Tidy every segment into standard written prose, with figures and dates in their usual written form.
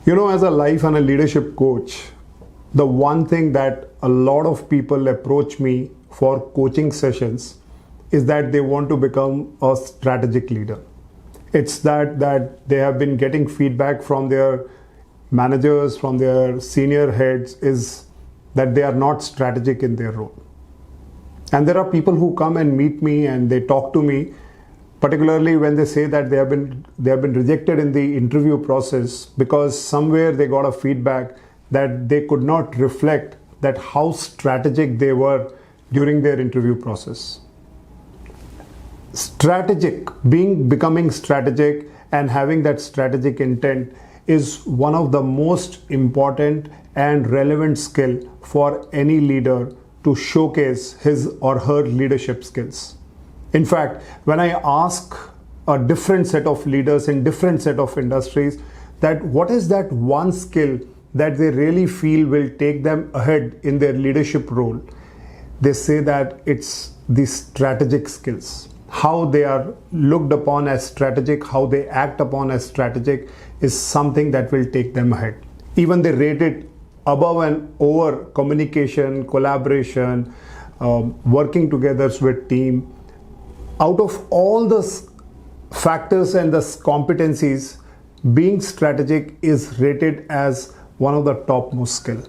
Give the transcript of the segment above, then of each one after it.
As a life and a leadership coach, the one thing that a lot of people approach me for coaching sessions is that they want to become a strategic leader. It's that they have been getting feedback from their managers, from their senior heads, is that they are not strategic in their role. And there are people who come and meet me and they talk to me, particularly when they say that they have been rejected in the interview process because somewhere they got a feedback that they could not reflect that how strategic they were during their interview process. Becoming strategic and having that strategic intent is one of the most important and relevant skill for any leader to showcase his or her leadership skills. In fact, when I ask a different set of leaders in different set of industries that what is that one skill that they really feel will take them ahead in their leadership role, they say that it's the strategic skills. How they are looked upon as strategic, how they act upon as strategic is something that will take them ahead. Even they rate it above and over communication, collaboration, working together with team. Out of all the factors and the competencies, being strategic is rated as one of the topmost skill.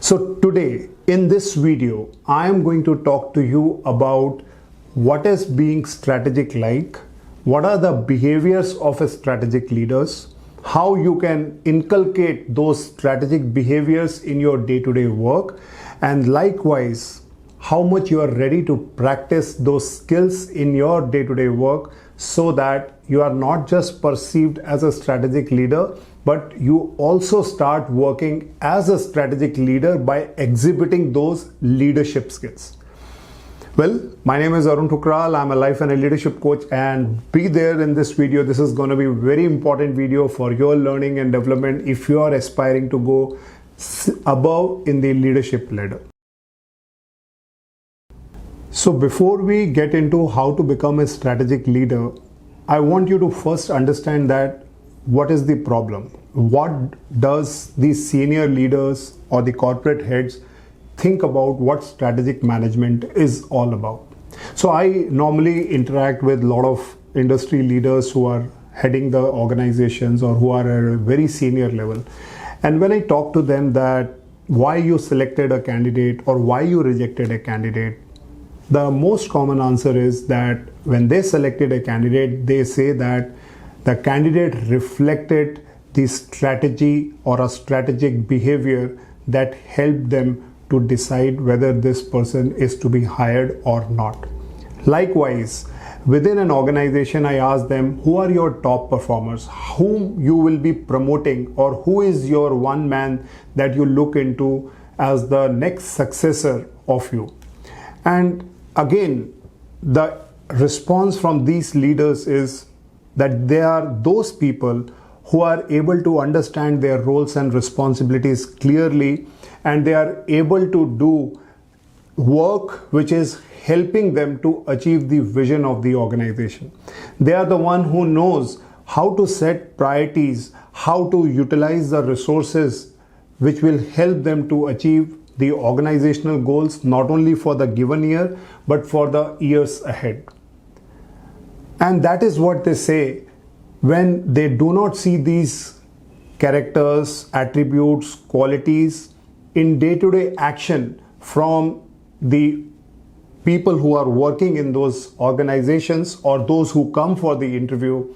So today in this video, I am going to talk to you about what is being strategic like, what are the behaviors of a strategic leaders, how you can inculcate those strategic behaviors in your day-to-day work, and likewise how much you are ready to practice those skills in your day-to-day work so that you are not just perceived as a strategic leader, but you also start working as a strategic leader by exhibiting those leadership skills. Well, my name is Arun Thukral. I'm a life and a leadership coach, and be there in this video. This is going to be a very important video for your learning and development if you are aspiring to go above in the leadership ladder. So before we get into how to become a strategic leader, I want you to first understand that what is the problem? What does the senior leaders or the corporate heads think about what strategic management is all about? So I normally interact with a lot of industry leaders who are heading the organizations or who are at a very senior level. And when I talk to them that why you selected a candidate or why you rejected a candidate, the most common answer is that when they selected a candidate, they say that the candidate reflected the strategy or a strategic behavior that helped them to decide whether this person is to be hired or not. Likewise, within an organization, I ask them, who are your top performers, whom you will be promoting, or who is your one man that you look into as the next successor of you? And again, the response from these leaders is that they are those people who are able to understand their roles and responsibilities clearly, and they are able to do work which is helping them to achieve the vision of the organization. They are the one who knows how to set priorities, how to utilize the resources which will help them to achieve the organizational goals, not only for the given year, but for the years ahead. And that is what they say when they do not see these characters, attributes, qualities in day-to-day action from the people who are working in those organizations or those who come for the interview.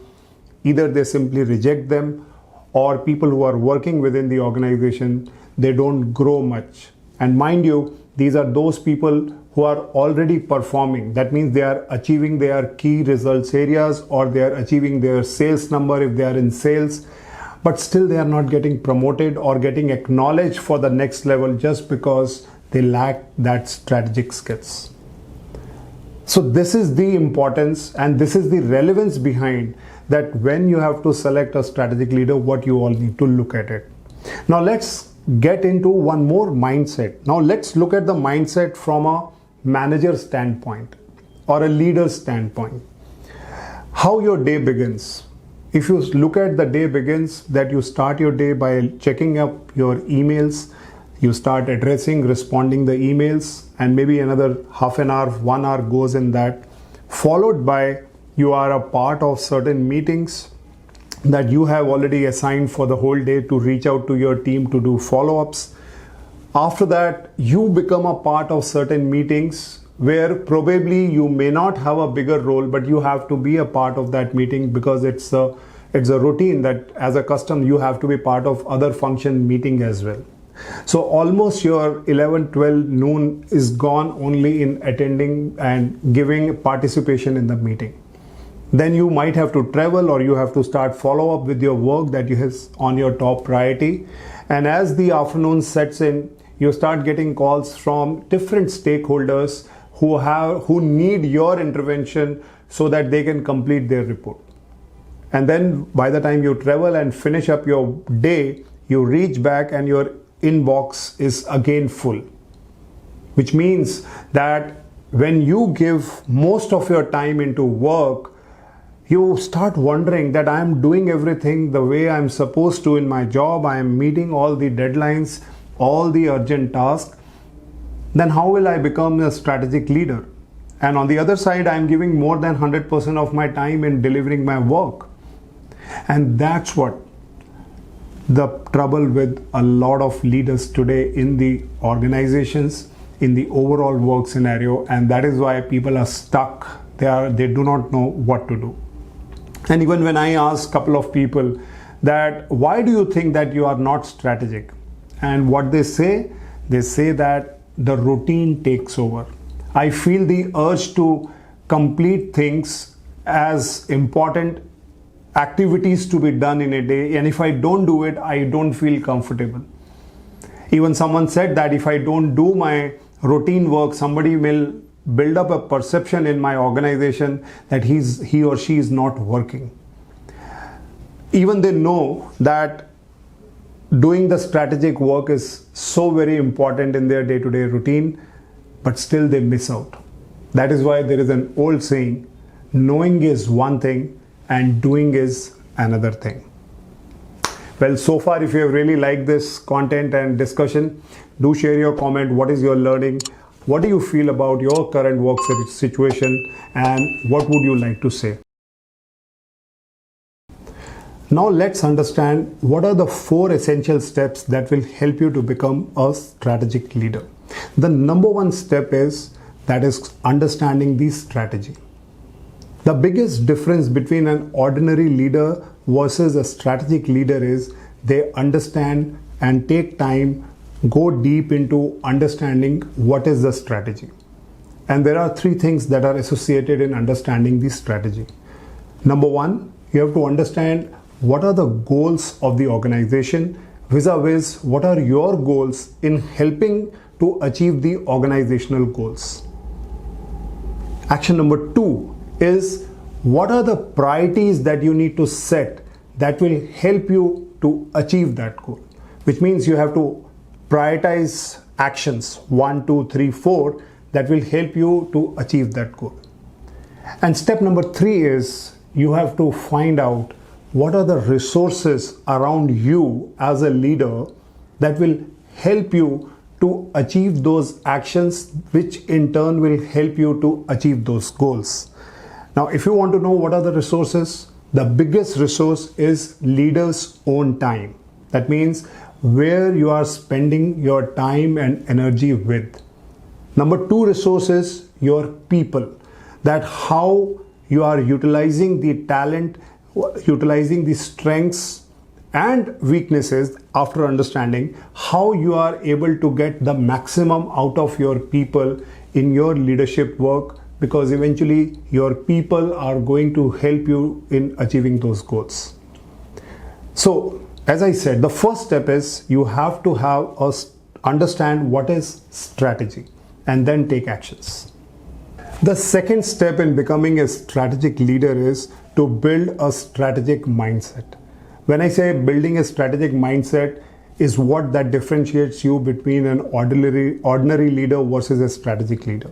Either they simply reject them, or people who are working within the organization, they don't grow much. And mind you, these are those people who are already performing. That means they are achieving their key results areas, or they are achieving their sales number if they are in sales, but still they are not getting promoted or getting acknowledged for the next level just because they lack that strategic skills. So this is the importance and this is the relevance behind that when you have to select a strategic leader, what you all need to look at it. Now let's get into one more mindset. Now let's look at the mindset from a manager standpoint or a leader standpoint. How your day begins. If you look at the day begins, that you start your day by checking up your emails, you start addressing, responding the emails, and maybe another half an hour, 1 hour goes in that, followed by you are a part of certain meetings that you have already assigned for the whole day to reach out to your team to do follow-ups. After that, you become a part of certain meetings where probably you may not have a bigger role, but you have to be a part of that meeting because it's a routine that as a custom you have to be part of other function meeting as well. So almost your 11, 12 noon is gone only in attending and giving participation in the meeting. Then you might have to travel or you have to start follow up with your work that you have on your top priority. And as the afternoon sets in, you start getting calls from different stakeholders who need your intervention so that they can complete their report. And then by the time you travel and finish up your day, you reach back and your inbox is again full, which means that when you give most of your time into work, you start wondering that I am doing everything the way I'm supposed to in my job, I am meeting all the deadlines, all the urgent tasks, then how will I become a strategic leader? And on the other side, I'm giving more than 100% of my time in delivering my work. And that's what the trouble with a lot of leaders today in the organizations, in the overall work scenario, and that is why people are stuck. They do not know what to do. And even when I ask a couple of people that why do you think that you are not strategic, and what they say that the routine takes over. I feel the urge to complete things as important activities to be done in a day, and if I don't do it, I don't feel comfortable. Even someone said that if I don't do my routine work, somebody will build up a perception in my organization that he or she is not working. Even they know that doing the strategic work is so very important in their day-to-day routine, but still they miss out. That is why there is an old saying, knowing is one thing and doing is another thing. Well, so far, if you have really liked this content and discussion, do share your comment. What is your learning? What do you feel about your current work situation, and what would you like to say? Now let's understand what are the 4 essential steps that will help you to become a strategic leader. The number 1 step is understanding the strategy. The biggest difference between an ordinary leader versus a strategic leader is they understand and take time, go deep into understanding what is the strategy. And there are 3 things that are associated in understanding the strategy. Number 1, you have to understand what are the goals of the organization vis-a-vis what are your goals in helping to achieve the organizational goals. Action number 2 is what are the priorities that you need to set that will help you to achieve that goal, which means you have to prioritize actions 1, 2, 3, 4 that will help you to achieve that goal. And step number 3 is you have to find out what are the resources around you as a leader that will help you to achieve those actions, which in turn will help you to achieve those goals. Now, if you want to know what are the resources, the biggest resource is leaders' own time. That means where you are spending your time and energy with. Number 2 resource is your people, that how you are utilizing the talent, utilizing the strengths and weaknesses after understanding how you are able to get the maximum out of your people in your leadership work, because eventually your people are going to help you in achieving those goals. So, as I said, the first step is you have to understand what is strategy and then take actions. The second step in becoming a strategic leader is to build a strategic mindset. When I say building a strategic mindset is what that differentiates you between an ordinary leader versus a strategic leader.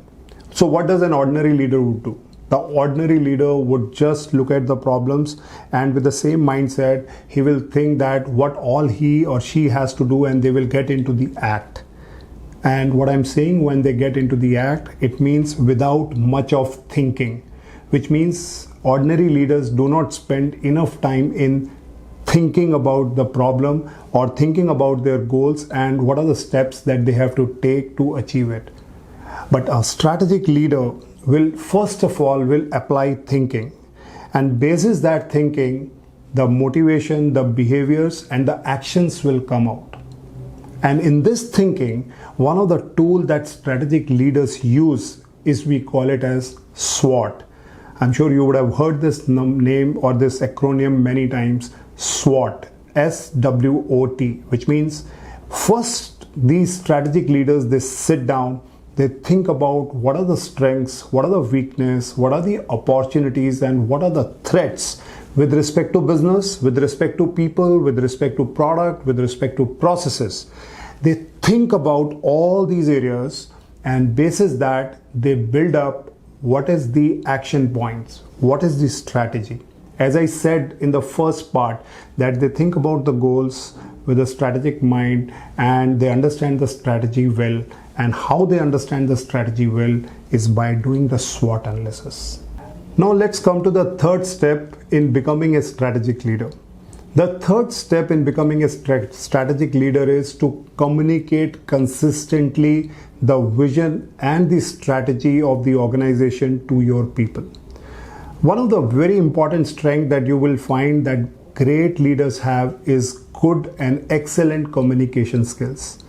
So what does an ordinary leader do? The ordinary leader would just look at the problems, and with the same mindset, he will think that what all he or she has to do, and they will get into the act. And what I'm saying, when they get into the act, it means without much of thinking, which means ordinary leaders do not spend enough time in thinking about the problem or thinking about their goals and what are the steps that they have to take to achieve it. But a strategic leader will first of all will apply thinking, and basis that thinking, the motivation, the behaviors and the actions will come out. And in this thinking, one of the tools that strategic leaders use is, we call it as SWOT. I'm sure you would have heard this name or this acronym many times. SWOT, S-W-O-T, which means first these strategic leaders, they sit down, they think about what are the strengths, what are the weaknesses, what are the opportunities, and what are the threats with respect to business, with respect to people, with respect to product, with respect to processes. They think about all these areas, and basis that they build up what is the action points, what is the strategy. As I said in the first part, that they think about the goals with a strategic mind, and they understand the strategy well. And how they understand the strategy well is by doing the SWOT analysis. Now let's come to the third step in becoming a strategic leader. The third step in becoming a strategic leader is to communicate consistently the vision and the strategy of the organization to your people. One of the very important strengths that you will find that great leaders have is good and excellent communication skills.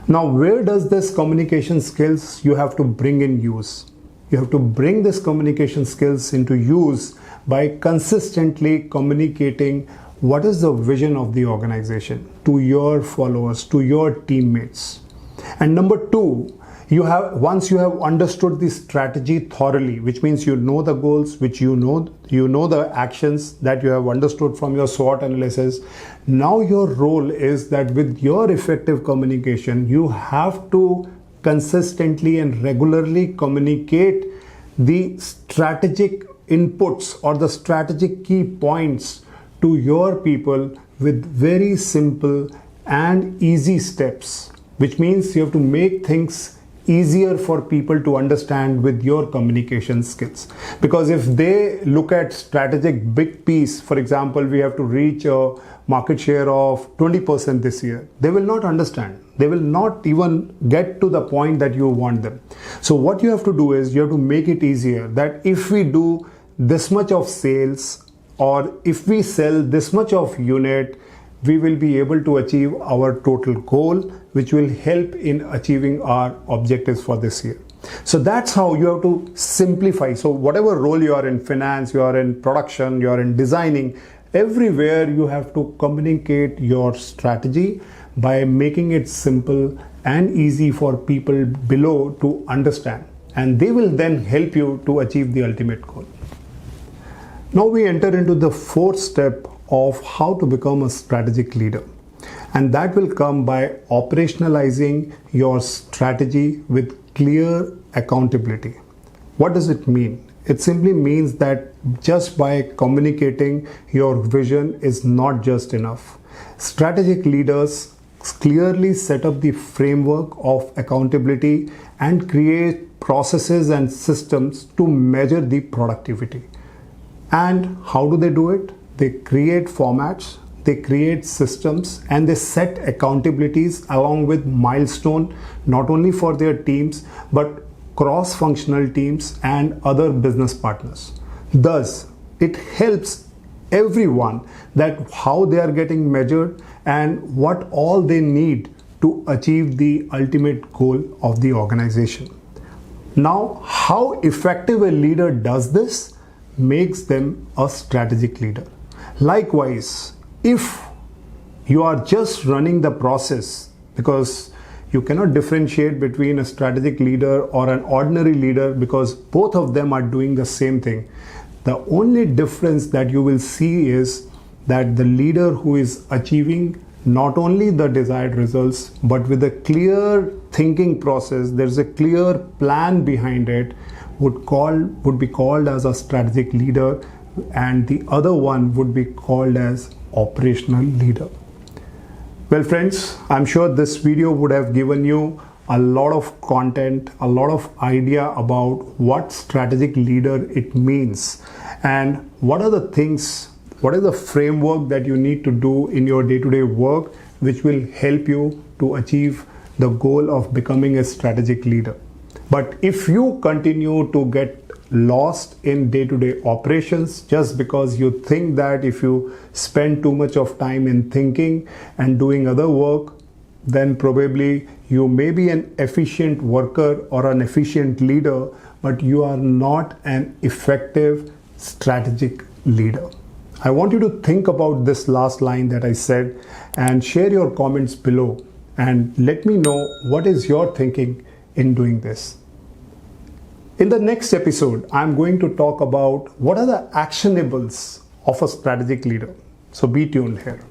Now, where does this communication skills you have to bring in use? You have to bring this communication skills into use by consistently communicating what is the vision of the organization to your followers, to your teammates. And number two, once you have understood the strategy thoroughly, which means you know the goals, which you know the actions that you have understood from your SWOT analysis. Now your role is that with your effective communication, you have to consistently and regularly communicate the strategic inputs or the strategic key points to your people with very simple and easy steps, which means you have to make things easier for people to understand with your communication skills. Because if they look at strategic big piece, for example, we have to reach a market share of 20% this year, they will not understand. They will not even get to the point that you want them. So what you have to do is you have to make it easier, that if we do this much of sales or if we sell this much of unit, we will be able to achieve our total goal, which will help in achieving our objectives for this year. So that's how you have to simplify. So whatever role you are in, finance, you are in production, you are in designing, everywhere you have to communicate your strategy by making it simple and easy for people below to understand. And they will then help you to achieve the ultimate goal. Now we enter into the fourth step of how to become a strategic leader, and that will come by operationalizing your strategy with clear accountability. What does it mean? It simply means that just by communicating your vision is not just enough. Strategic leaders clearly set up the framework of accountability and create processes and systems to measure the productivity. And how do they do it? They create formats, they create systems, and they set accountabilities along with milestone, not only for their teams, but cross-functional teams and other business partners. Thus, it helps everyone that how they are getting measured and what all they need to achieve the ultimate goal of the organization. Now, how effective a leader does this makes them a strategic leader. Likewise, if you are just running the process, because you cannot differentiate between a strategic leader or an ordinary leader, because both of them are doing the same thing. The only difference that you will see is that the leader who is achieving not only the desired results, but with a clear thinking process, there's a clear plan behind it, would be called as a strategic leader, and the other one would be called as operational leader. Well friends, I'm sure this video would have given you a lot of content, a lot of idea about what strategic leader it means and what are the things, what is the framework that you need to do in your day-to-day work which will help you to achieve the goal of becoming a strategic leader. But if you continue to get lost in day-to-day operations just because you think that if you spend too much of time in thinking and doing other work, then probably you may be an efficient worker or an efficient leader, but you are not an effective strategic leader. I want you to think about this last line that I said and share your comments below and let me know what is your thinking in doing this. In the next episode, I'm going to talk about what are the actionables of a strategic leader. So be tuned here.